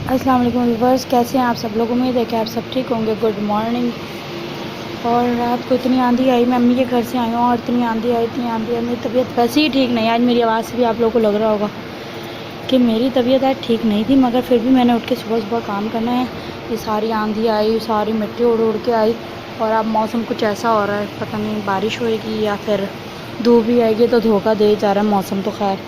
अस्सलाम वालेकुम व्यूअर्स, कैसे हैं आप सब लोग। उम्मीद है कि आप सब ठीक होंगे। Good morning. और रात को इतनी आंधी आई, मैं अम्मी के घर से आई हूँ और इतनी आंधी आई, मेरी तबीयत वैसे ही ठीक नहीं। आज मेरी आवाज़ से भी आप लोगों को लग रहा होगा कि मेरी तबीयत आज ठीक नहीं थी, मगर फिर भी मैंने उठ के सुबह सुबह काम करना है। ये सारी आंधी आई, सारी मिट्टी उड़ उड़ के आई और अब मौसम कुछ ऐसा हो रहा है, पता नहीं बारिश होएगी या फिर धूप भी आएगी। तो धोखा दे जा रहा है मौसम। तो खैर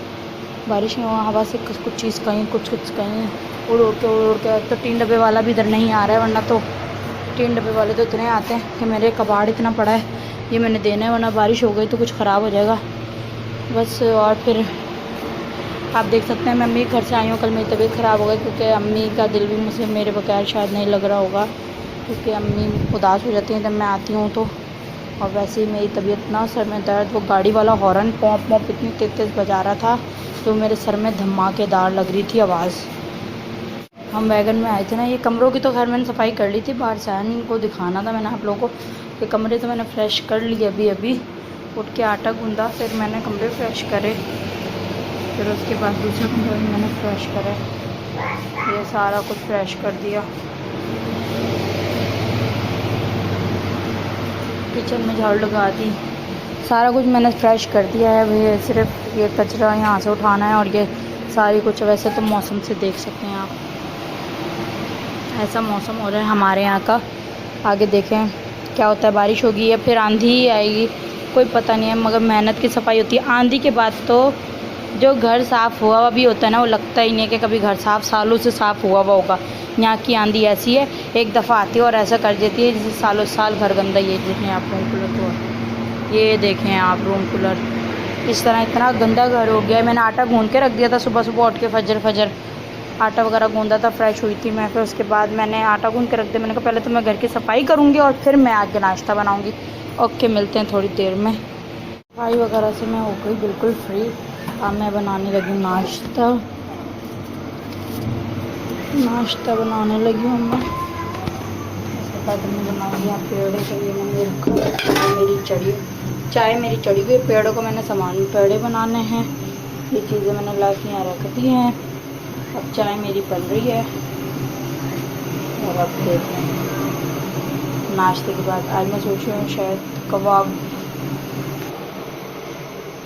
बारिश में हवा से कुछ चीज़ कहीं कुछ कहीं उड़ उड़ के। तो 3 डब्बे वाला भी इधर नहीं आ रहा है, वरना तो 3 डब्बे वाले तो इतने आते हैं कि मेरे कबाड़ इतना पड़ा है, ये मैंने देना है, वरना बारिश हो गई तो कुछ ख़राब हो जाएगा बस। और फिर आप देख सकते हैं मैं अम्मी के घर से आई हूँ। कल मेरी तबीयत ख़राब हो गई क्योंकि अम्मी का दिल भी मुझसे मेरे बगैर शायद नहीं लग रहा होगा, क्योंकि अम्मी उदास हो जाती हैं जब मैं आती हूँ तो। और वैसे ही मेरी तबीयत ना, सर में दर्द, वो गाड़ी वाला हॉर्न पॉप पॉप इतनी तेज़ तेज़ बजा रहा था तो मेरे सर में धमाकेदार लग रही थी आवाज़। हम वैगन में आए थे ना, ये कमरों की तो खैर मैंने सफाई कर ली थी, बाहर से आने को दिखाना था मैंने आप लोगों को। ये कमरे तो मैंने फ्रेश कर लिए अभी उठ के आटा गूंदा, फिर मैंने कमरे फ्रेश करे, फिर उसके बाद दूसरे कमरे में मैंने फ्रेश करे, ये सारा कुछ फ्रेश कर दिया। किचन में झाड़ू लगा दी, सारा कुछ मैंने फ्रेश कर दिया है। अभी सिर्फ ये कचरा यहाँ से उठाना है और ये सारी कुछ। वैसे तो मौसम से देख सकते हैं आप, ऐसा मौसम हो रहा है हमारे यहाँ का। आगे देखें क्या होता है, बारिश होगी या फिर आंधी आएगी, कोई पता नहीं है, मगर मेहनत की सफाई होती है। आंधी के बाद तो जो घर साफ़ हुआ हुआ भी होता है ना, वो लगता ही नहीं है कि कभी घर साफ़ सालों से साफ़ हुआ हुआ होगा। यहाँ की आंधी ऐसी है, एक दफ़ा आती है और ऐसा कर देती है जैसे सालों साल घर गंदा। ये देखें आप रूम कूलर तो, ये देखें आप रूम कूलर, इस तरह इतना गंदा घर हो गया है। मैंने आटा गूंद के रख दिया था, सुबह सुबह उठ के फजर आटा वगैरह गूंदा था, फ्रेश हुई थी मैं। फिर उसके बाद मैंने आटा गूंद के रख दिया। मैंने कहा पहले तो मैं घर की सफाई करूँगी और फिर मैं आगे नाश्ता बनाऊँगी। ओके, मिलते हैं थोड़ी देर में। सफाई वगैरह से मैं हो गई बिल्कुल फ्री। अब मैं बनाने लगी नाश्ता बनाने लगी हूँ मैं। इसके बाद मैं बनाऊँगी यहाँ पेड़े के लिए मैंने रखा, मेरी चढ़ी चाय मेरी चढ़ी हुई। पेड़ों को मैंने सामान पेड़े बनाने हैं, ये चीज़ें मैंने ला के यहाँ रख दी हैं। अब चाय मेरी बन रही है और अब देखते हैं नाश्ते के बाद। आज मैं सोच रही हूँ शायद कबाब,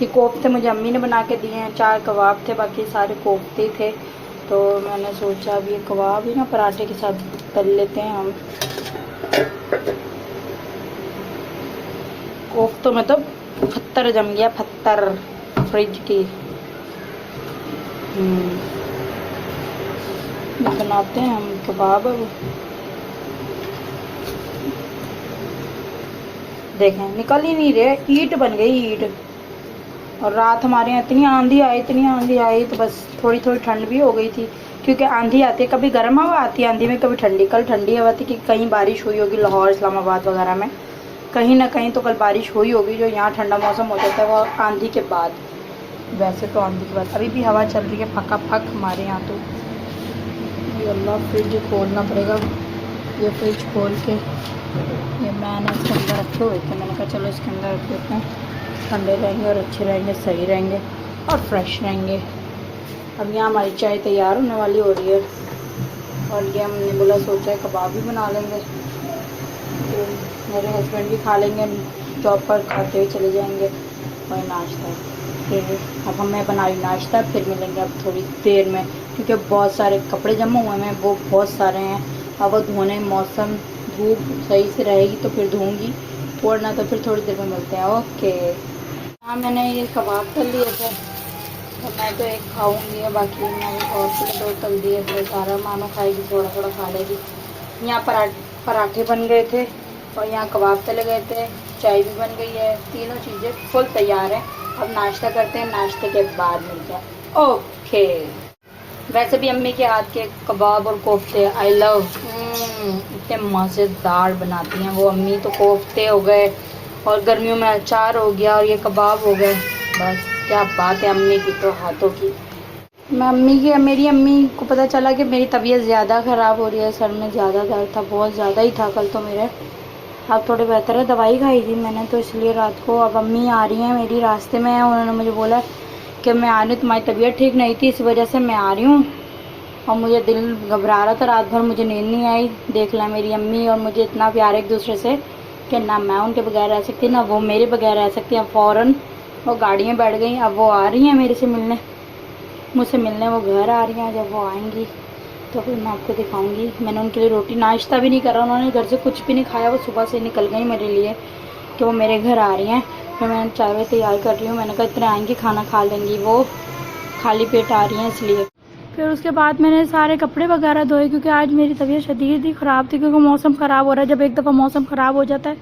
ये कोफ्ते मुझे अम्मी ने बना के दिए हैं। 4 कबाब थे, बाकी सारे कोफ्ते थे, तो मैंने सोचा अब ये कबाब ही ना पराठे के साथ तल लेते हैं हम। कोफ्तों में तो पत्थर जम गया, पत्थर फ्रिज की। बनाते हैं हम कबाब। अब देखें निकल ही नहीं रहे, ईंट बन गई ईंट। और रात हमारे यहाँ इतनी आंधी आई तो बस थोड़ी थोड़ी ठंड भी हो गई थी, क्योंकि आंधी आती है, कभी गर्म हवा आती है आंधी में, कभी ठंडी। कल ठंडी हवा थी कि कहीं बारिश हुई होगी लाहौर इस्लामाबाद वगैरह में, कहीं ना कहीं तो कल बारिश हुई होगी। जो यहाँ ठंडा मौसम हो जाता है वो आंधी के बाद। वैसे तो आंधी के बाद अभी भी हवा चल रही है फका फक हमारे यहाँ तो। ये अल्लाह, फ्रिज खोलना पड़ेगा। ये फ्रिज खोल के, ये मैंने इसके अंदर रखे हुए थे, मैंने कहा चलो इसके अंदर रख देते हैं, ठंडे रहेंगे और अच्छे रहेंगे, सही रहेंगे और फ्रेश रहेंगे। अब यहाँ हमारी चाय तैयार होने वाली हो रही है और ये हमने बोला सोचा है कबाब भी बना लेंगे, तो मेरे हस्बैंड भी खा लेंगे, जॉब पर खाते हुए चले जाएंगे। और नाश्ता फिर अब मैं बना रही नाश्ता, फिर मिलेंगे अब थोड़ी देर में, क्योंकि बहुत सारे कपड़े जमा हुए हैं, वो बहुत सारे हैं। अब वो धोने, मौसम धूप सही से रहेगी तो फिर धोऊँगी, वरना तो फिर थोड़ी देर में मिलते हैं। ओके। हाँ, मैंने ये कबाब तल लिए थे तो मैं तो एक खाऊंगी, बाकी मैं और फिर 2 तल दिए थे, सारा मानो खाएगी, थोड़ा थोड़ा खा लेगी। यहाँ पराठे बन गए थे और यहाँ कबाब तले गए थे, चाय भी बन गई है, तीनों चीज़ें फुल तैयार हैं। अब नाश्ता करते हैं, नाश्ते के बाद मिलते हैं। ओके। वैसे भी अम्मी के हाथ के कबाब और कोफ्ते आई लव, इतने मज़ेदार बनाती हैं वो अम्मी। तो कोफ्ते हो गए और गर्मियों में अचार हो गया और ये कबाब हो गए, बस क्या बात है अम्मी की तो हाथों की। मेरी अम्मी को पता चला कि मेरी तबीयत ज़्यादा ख़राब हो रही है, सर में ज़्यादा दर्द था, बहुत ज़्यादा ही था कल तो मेरे। अब थोड़े बेहतर है, दवाई खाई थी मैंने तो इसलिए रात को। अब अम्मी आ रही हैं मेरी रास्ते में, उन्होंने मुझे बोला कि मैं आ रही हूँ, तुम्हारी तबीयत ठीक नहीं थी इस वजह से मैं आ रही हूँ, और मुझे दिल घबरा रहा था, रात भर मुझे नींद नहीं आई। देख ला मेरी अम्मी और मुझे इतना प्यार एक दूसरे से कि ना मैं उनके बगैर रह सकती ना वो मेरे बगैर रह सकती। अब फ़ौरन वो गाड़ी में बैठ गई, अब वो आ रही हैं मुझसे मिलने वो घर आ रही हैं। जब वो आएंगी तो फिर मैं आपको दिखाऊंगी। मैंने उनके लिए रोटी नाश्ता भी नहीं करा, उन्होंने घर से कुछ भी नहीं खाया, वो सुबह से निकल गई मेरे लिए कि वो मेरे घर आ रही हैं। फिर मैं चाय वाय तैयार कर रही हूँ, मैंने कहा इतने आएंगी खाना खा लेंगी, वो खाली पेट आ रही हैं इसलिए। फिर उसके बाद मैंने सारे कपड़े वगैरह धोए क्योंकि आज मेरी तबीयत शदीद ही ख़राब थी क्योंकि मौसम ख़राब हो रहा है। जब एक दफ़ा मौसम ख़राब हो जाता है,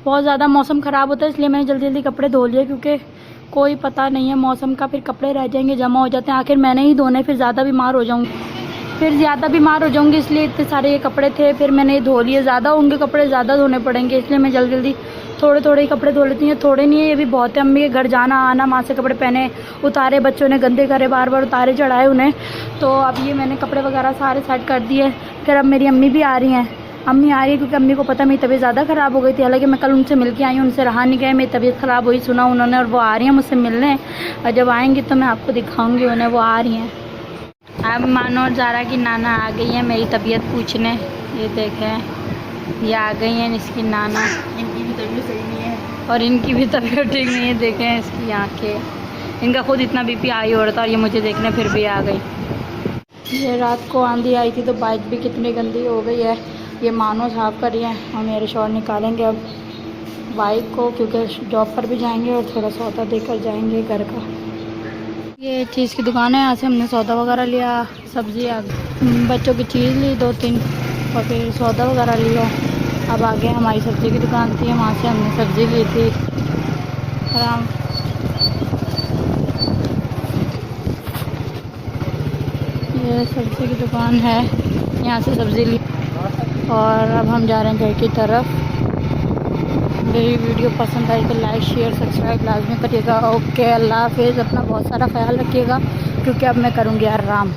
बहुत ज़्यादा मौसम ख़राब होता है, इसलिए मैंने जल्दी जल्दी कपड़े धो लिए क्योंकि कोई पता नहीं है मौसम का, फिर कपड़े रह जाएंगे, जमा हो जाते हैं। आखिर मैंने ही धोने, फिर ज़्यादा बीमार हो जाऊँगी, इसलिए इतने सारे ये कपड़े थे, फिर मैंने ये धो लिए। ज़्यादा होंगे कपड़े, ज़्यादा धोने पड़ेंगे, इसलिए मैं जल्दी जल्दी थोड़े थोड़े ही कपड़े धो लेती हैं। थोड़े नहीं है, ये भी बहुत है। अम्मी के घर जाना आना, माँ से कपड़े पहने उतारे, बच्चों ने गंदे करे, बार बार उतारे चढ़ाए उन्हें। तो अब ये मैंने कपड़े वगैरह सारे सेट कर दिए। फिर अब मेरी अम्मी भी आ रही हैं, क्योंकि अम्मी को पता मेरी तबीयत ज़्यादा ख़राब हो गई थी। हालांकि मैं कल उनसे मिल के आई हूँ, उनसे रहा नहीं गया, मेरी तबीयत ख़राब हुई सुना उन्होंने, और वो आ रही हैं मुझसे मिलने। और जब आएँगी तो मैं आपको दिखाऊँगी उन्हें, वो आ रही हैं। अब मानो और ज़ारा की नाना आ गई है मेरी तबीयत पूछने। ये देखें, ये आ गई हैं इसकी नाना। इनकी भी तबीयत सही नहीं है और इनकी भी तबीयत ठीक नहीं है। देखें इसकी आंखें, इनका खुद इतना बीपी हाई हो रहा था और ये मुझे देखने फिर भी आ गई। ये रात को आंधी आई थी तो बाइक भी कितनी गंदी हो गई है। ये मानो साफ कर रही हैं और मेरे शौहर निकालेंगे अब बाइक को, क्योंकि जॉब पर भी जाएंगे और थोड़ा सौदा देकर जाएंगे घर का। ये चीज़ की दुकान है, यहाँ से हमने सौदा वगैरह लिया, सब्ज़ी बच्चों की चीज़ ली 2-3 और फिर सौदा वगैरह लिया। अब आगे हमारी सब्ज़ी की दुकान थी, वहाँ से हमने सब्ज़ी ली थी। आराम ये सब्ज़ी की दुकान है, यहाँ से सब्ज़ी ली और अब हम जा रहे हैं घर की तरफ। मेरी वीडियो पसंद आई तो लाइक शेयर सब्सक्राइब लाजमी करिएगा। ओके, अल्लाह हाफिज़। अपना बहुत सारा ख्याल रखिएगा क्योंकि अब मैं करूँगी आराम।